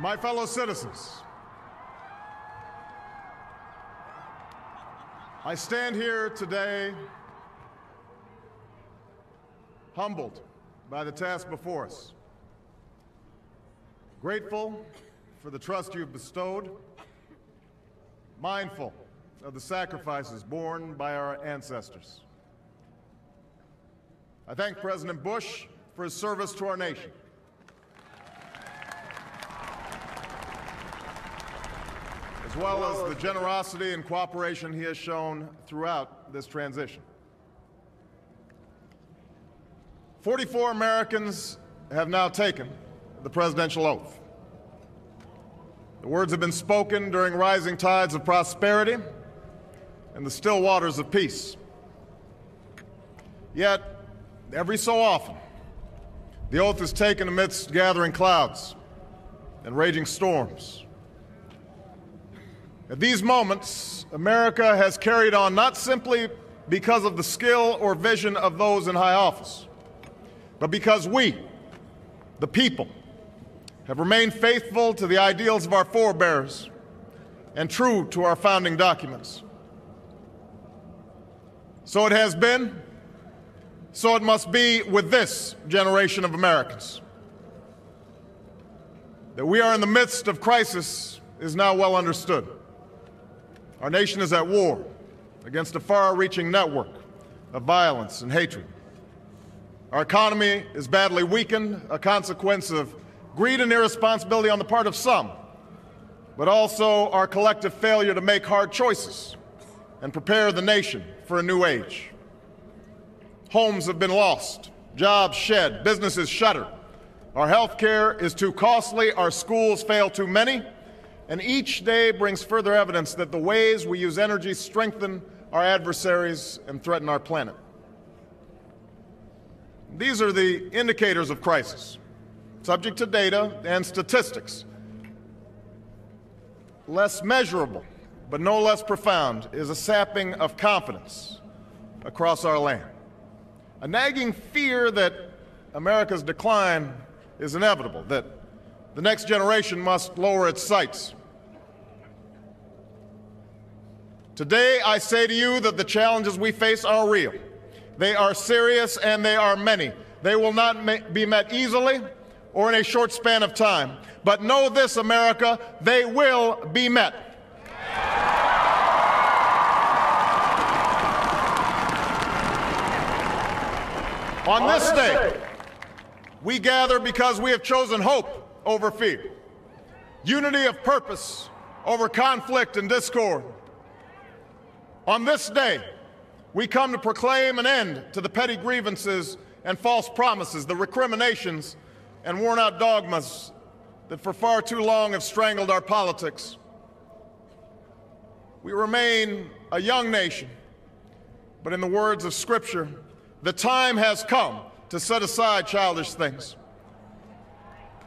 My fellow citizens, I stand here today humbled by the task before us, grateful for the trust you've bestowed, mindful of the sacrifices borne by our ancestors. I thank President Bush for his service to our nation. As well as the generosity and cooperation he has shown throughout this transition. 44 Americans have now taken the presidential oath. The words have been spoken during rising tides of prosperity and the still waters of peace. Yet, every so often, the oath is taken amidst gathering clouds and raging storms. At these moments, America has carried on not simply because of the skill or vision of those in high office, but because we, the people, have remained faithful to the ideals of our forebears and true to our founding documents. So it has been, so it must be with this generation of Americans. That we are in the midst of crisis is now well understood. Our nation is at war against a far-reaching network of violence and hatred. Our economy is badly weakened, a consequence of greed and irresponsibility on the part of some, but also our collective failure to make hard choices and prepare the nation for a new age. Homes have been lost, jobs shed, businesses shuttered. Our health care is too costly, our schools fail too many, and each day brings further evidence that the ways we use energy strengthen our adversaries and threaten our planet. These are the indicators of crisis, subject to data and statistics. Less measurable, but no less profound, is a sapping of confidence across our land. A nagging fear that America's decline is inevitable, that the next generation must lower its sights. Today, I say to you that the challenges we face are real. They are serious and they are many. They will not be met easily or in a short span of time. But know this, America, they will be met. On this day, we gather because we have chosen hope over fear, unity of purpose over conflict and discord. On this day, we come to proclaim an end to the petty grievances and false promises, the recriminations and worn-out dogmas that for far too long have strangled our politics. We remain a young nation, but in the words of Scripture, the time has come to set aside childish things.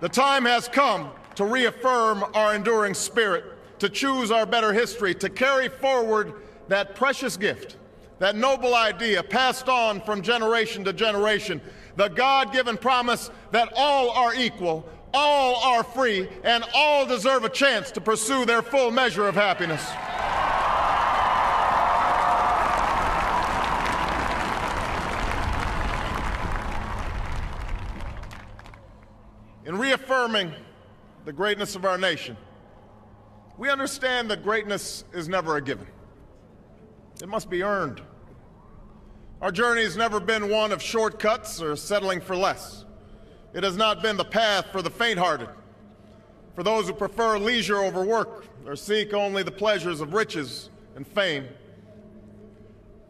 The time has come to reaffirm our enduring spirit, to choose our better history, to carry forward that precious gift, that noble idea passed on from generation to generation, the God-given promise that all are equal, all are free, and all deserve a chance to pursue their full measure of happiness. In reaffirming the greatness of our nation, we understand that greatness is never a given. It must be earned. Our journey has never been one of shortcuts or settling for less. It has not been the path for the faint-hearted, for those who prefer leisure over work or seek only the pleasures of riches and fame.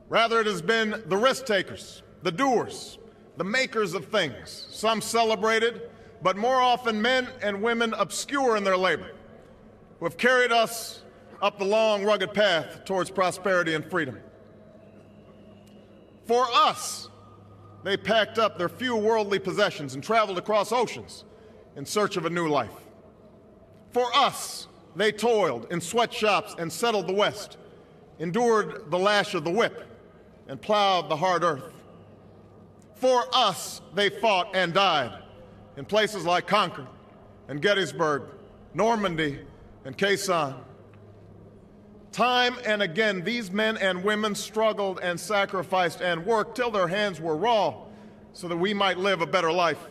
Rather, it has been the risk-takers, the doers, the makers of things, some celebrated, but more often men and women obscure in their labor, who have carried us up the long, rugged path towards prosperity and freedom. For us, they packed up their few worldly possessions and traveled across oceans in search of a new life. For us, they toiled in sweatshops and settled the West, endured the lash of the whip, and plowed the hard earth. For us, they fought and died in places like Concord and Gettysburg Normandy, and Khe Sanh. Time and again, these men and women struggled and sacrificed and worked till their hands were raw so that we might live a better life.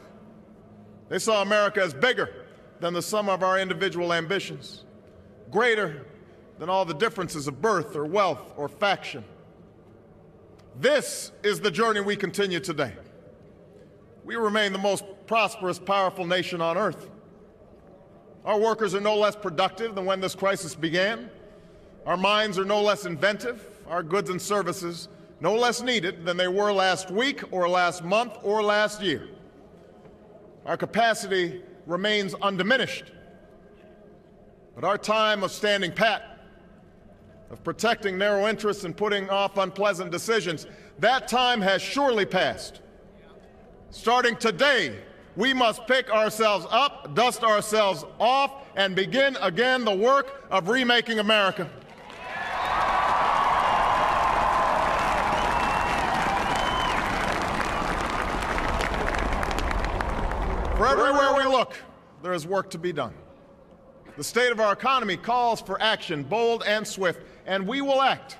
They saw America as bigger than the sum of our individual ambitions, greater than all the differences of birth or wealth or faction. This is the journey we continue today. We remain the most prosperous, powerful nation on earth. Our workers are no less productive than when this crisis began. Our minds are no less inventive, our goods and services no less needed than they were last week or last month or last year. Our capacity remains undiminished. But our time of standing pat, of protecting narrow interests and putting off unpleasant decisions, that time has surely passed. Starting today, we must pick ourselves up, dust ourselves off, and begin again the work of remaking America. For everywhere we look, there is work to be done. The state of our economy calls for action, bold and swift, and we will act,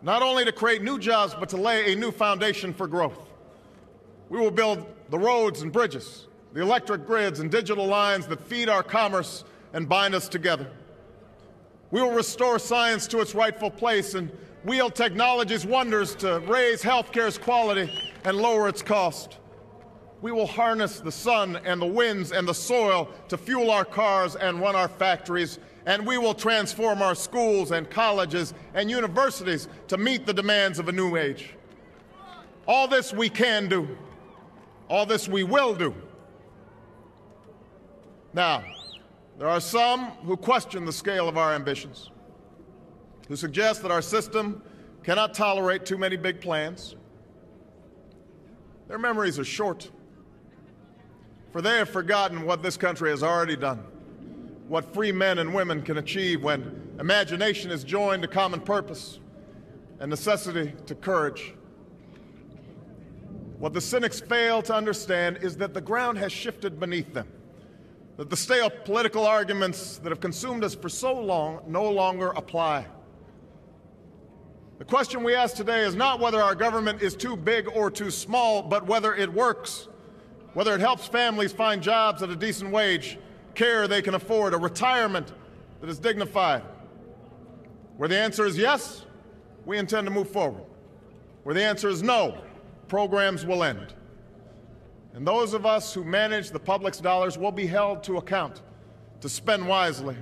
not only to create new jobs, but to lay a new foundation for growth. We will build the roads and bridges, the electric grids and digital lines that feed our commerce and bind us together. We will restore science to its rightful place and wield technology's wonders to raise healthcare's quality and lower its cost. We will harness the sun and the winds and the soil to fuel our cars and run our factories, and we will transform our schools and colleges and universities to meet the demands of a new age. All this we can do. All this we will do. Now, there are some who question the scale of our ambitions, who suggest that our system cannot tolerate too many big plans. Their memories are short, for they have forgotten what this country has already done, what free men and women can achieve when imagination is joined to common purpose and necessity to courage. What the cynics fail to understand is that the ground has shifted beneath them, that the stale political arguments that have consumed us for so long no longer apply. The question we ask today is not whether our government is too big or too small, but whether it works, whether it helps families find jobs at a decent wage, care they can afford, a retirement that is dignified. Where the answer is yes, we intend to move forward. Where the answer is no, programs will end. And those of us who manage the public's dollars will be held to account to spend wisely,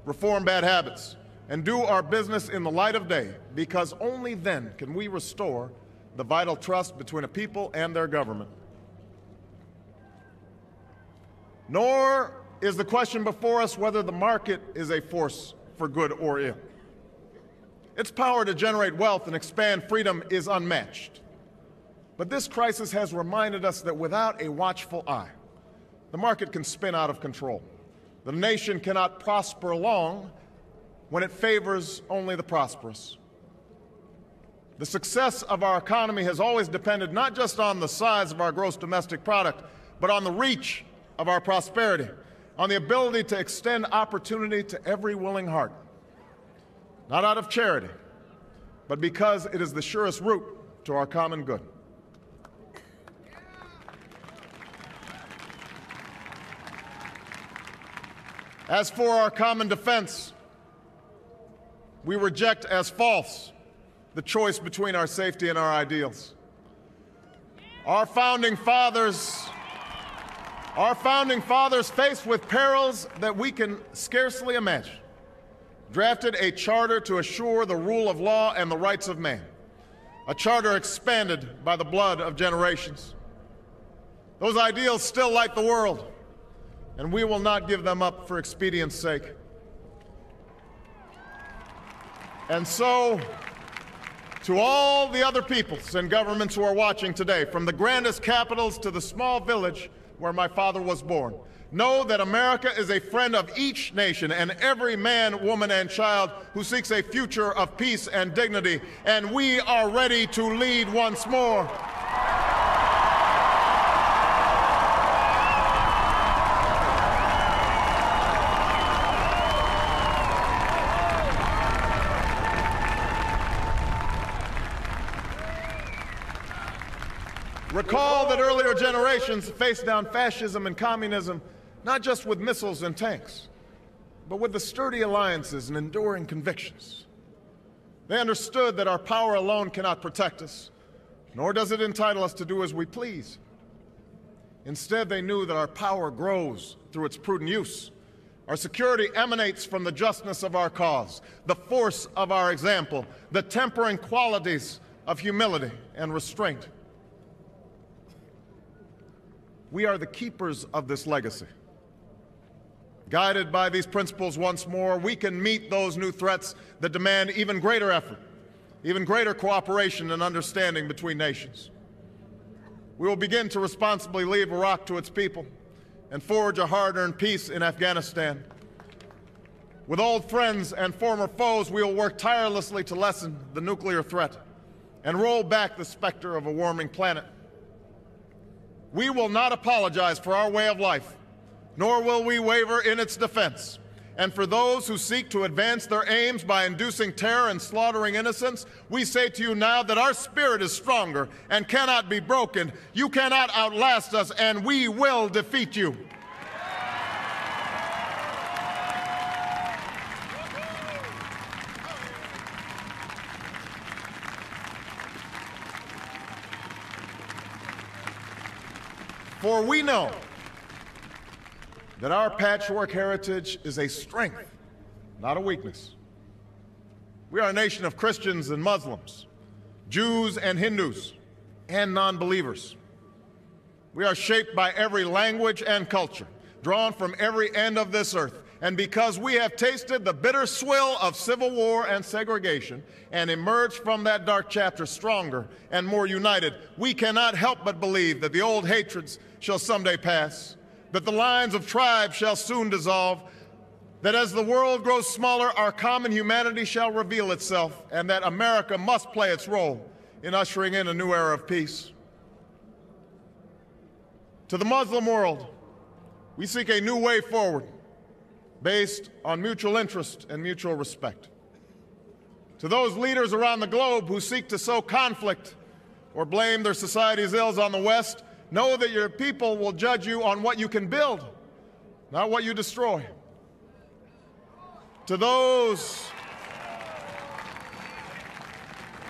reform bad habits, and do our business in the light of day, because only then can we restore the vital trust between a people and their government. Nor is the question before us whether the market is a force for good or ill. Its power to generate wealth and expand freedom is unmatched. But this crisis has reminded us that without a watchful eye, the market can spin out of control. The nation cannot prosper long when it favors only the prosperous. The success of our economy has always depended not just on the size of our gross domestic product, but on the reach of our prosperity, on the ability to extend opportunity to every willing heart, not out of charity, but because it is the surest route to our common good. As for our common defense, we reject as false the choice between our safety and our ideals. Our founding fathers, faced with perils that we can scarcely imagine, drafted a charter to assure the rule of law and the rights of man, a charter expanded by the blood of generations. Those ideals still light the world, and we will not give them up for expedience sake. And so, to all the other peoples and governments who are watching today, from the grandest capitals to the small village where my father was born, know that America is a friend of each nation and every man, woman, and child who seeks a future of peace and dignity, and we are ready to lead once more. Recall that earlier generations faced down fascism and communism not just with missiles and tanks, but with the sturdy alliances and enduring convictions. They understood that our power alone cannot protect us, nor does it entitle us to do as we please. Instead, they knew that our power grows through its prudent use. Our security emanates from the justness of our cause, the force of our example, the tempering qualities of humility and restraint. We are the keepers of this legacy. Guided by these principles once more, we can meet those new threats that demand even greater effort, even greater cooperation and understanding between nations. We will begin to responsibly leave Iraq to its people and forge a hard-earned peace in Afghanistan. With old friends and former foes, we will work tirelessly to lessen the nuclear threat and roll back the specter of a warming planet. We will not apologize for our way of life, nor will we waver in its defense. And for those who seek to advance their aims by inducing terror and slaughtering innocents, we say to you now that our spirit is stronger and cannot be broken. You cannot outlast us, and we will defeat you. For we know that our patchwork heritage is a strength, not a weakness. We are a nation of Christians and Muslims, Jews and Hindus, and non-believers. We are shaped by every language and culture, drawn from every end of this earth. And because we have tasted the bitter swill of civil war and segregation and emerged from that dark chapter stronger and more united, we cannot help but believe that the old hatreds shall someday pass, that the lines of tribes shall soon dissolve, that as the world grows smaller, our common humanity shall reveal itself, and that America must play its role in ushering in a new era of peace. To the Muslim world, we seek a new way forward based on mutual interest and mutual respect. To those leaders around the globe who seek to sow conflict or blame their society's ills on the West, know that your people will judge you on what you can build, not what you destroy. To those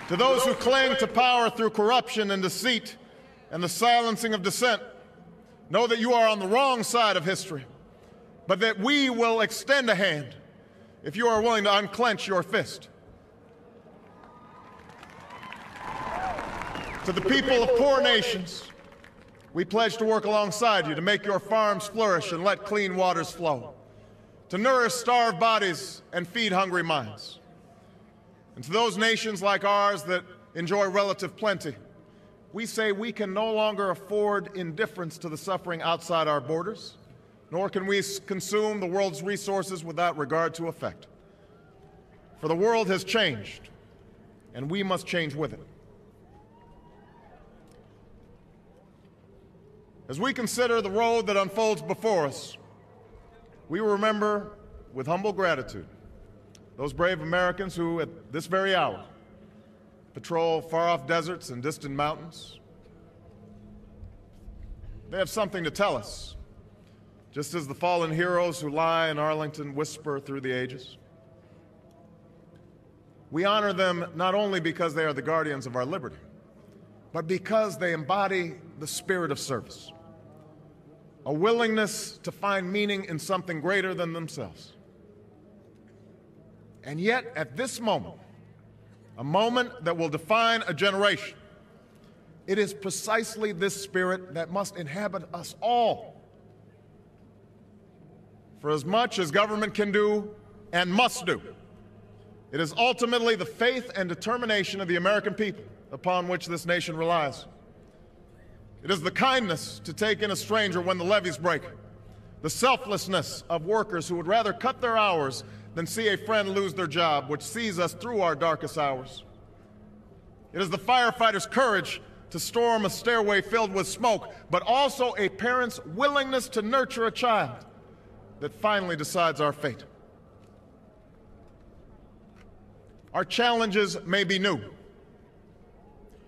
who cling to power through corruption and deceit and the silencing of dissent, know that you are on the wrong side of history, but that we will extend a hand if you are willing to unclench your fist. To the people of poor nations, we pledge to work alongside you to make your farms flourish and let clean waters flow, to nourish starved bodies and feed hungry minds. And to those nations like ours that enjoy relative plenty, we say we can no longer afford indifference to the suffering outside our borders, nor can we consume the world's resources without regard to effect. For the world has changed, and we must change with it. As we consider the road that unfolds before us, we will remember with humble gratitude those brave Americans who, at this very hour, patrol far-off deserts and distant mountains. They have something to tell us, just as the fallen heroes who lie in Arlington whisper through the ages. We honor them not only because they are the guardians of our liberty, but because they embody the spirit of service, a willingness to find meaning in something greater than themselves. And yet, at this moment, a moment that will define a generation, it is precisely this spirit that must inhabit us all. For as much as government can do and must do, it is ultimately the faith and determination of the American people upon which this nation relies. It is the kindness to take in a stranger when the levees break, the selflessness of workers who would rather cut their hours than see a friend lose their job, which sees us through our darkest hours. It is the firefighter's courage to storm a stairway filled with smoke, but also a parent's willingness to nurture a child that finally decides our fate. Our challenges may be new.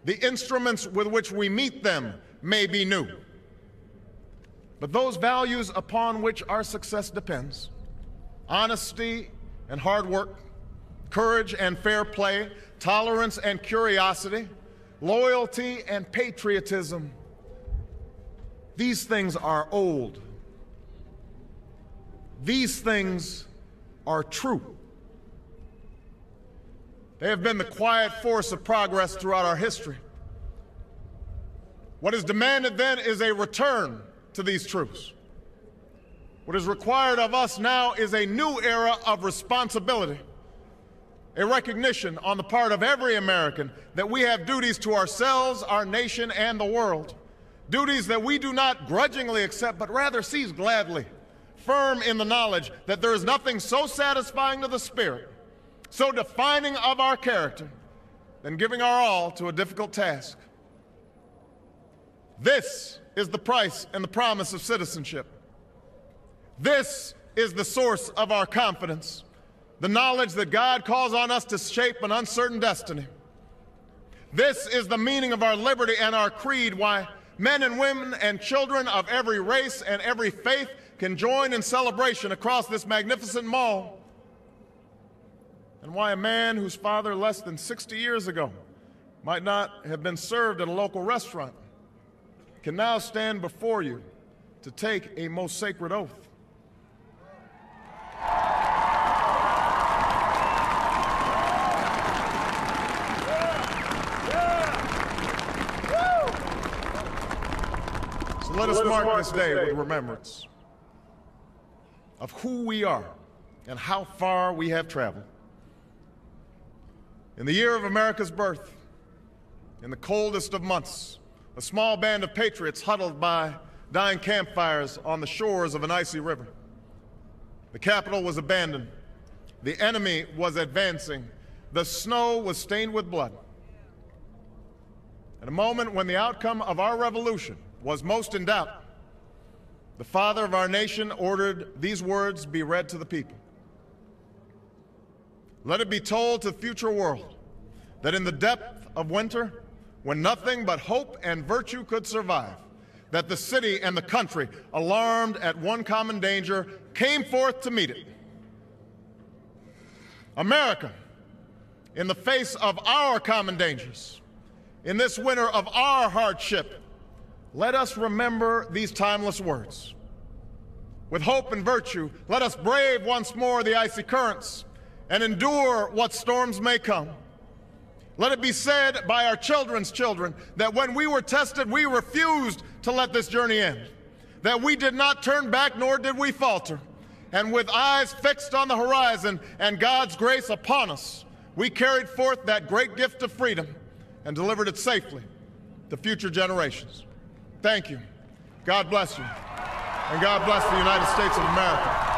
The instruments with which we meet them may be new. But those values upon which our success depends, honesty and hard work, courage and fair play, tolerance and curiosity, loyalty and patriotism, these things are old. These things are true. They have been the quiet force of progress throughout our history. What is demanded then is a return to these truths. What is required of us now is a new era of responsibility, a recognition on the part of every American that we have duties to ourselves, our nation, and the world, duties that we do not grudgingly accept, but rather seize gladly, firm in the knowledge that there is nothing so satisfying to the spirit, so defining of our character, than giving our all to a difficult task. This is the price and the promise of citizenship. This is the source of our confidence, the knowledge that God calls on us to shape an uncertain destiny. This is the meaning of our liberty and our creed, why men and women and children of every race and every faith can join in celebration across this magnificent mall, and why a man whose father less than 60 years ago might not have been served at a local restaurant can now stand before you to take a most sacred oath. So let us mark this day with remembrance of who we are and how far we have traveled. In the year of America's birth, in the coldest of months, a small band of patriots huddled by dying campfires on the shores of an icy river. The capital was abandoned. The enemy was advancing. The snow was stained with blood. At a moment when the outcome of our revolution was most in doubt, the father of our nation ordered these words be read to the people. Let it be told to the future world that in the depth of winter, when nothing but hope and virtue could survive, that the city and the country, alarmed at one common danger, came forth to meet it. America, in the face of our common dangers, in this winter of our hardship, let us remember these timeless words. With hope and virtue, let us brave once more the icy currents and endure what storms may come. Let it be said by our children's children that when we were tested, we refused to let this journey end, that we did not turn back nor did we falter. And with eyes fixed on the horizon and God's grace upon us, we carried forth that great gift of freedom and delivered it safely to future generations. Thank you. God bless you. And God bless the United States of America.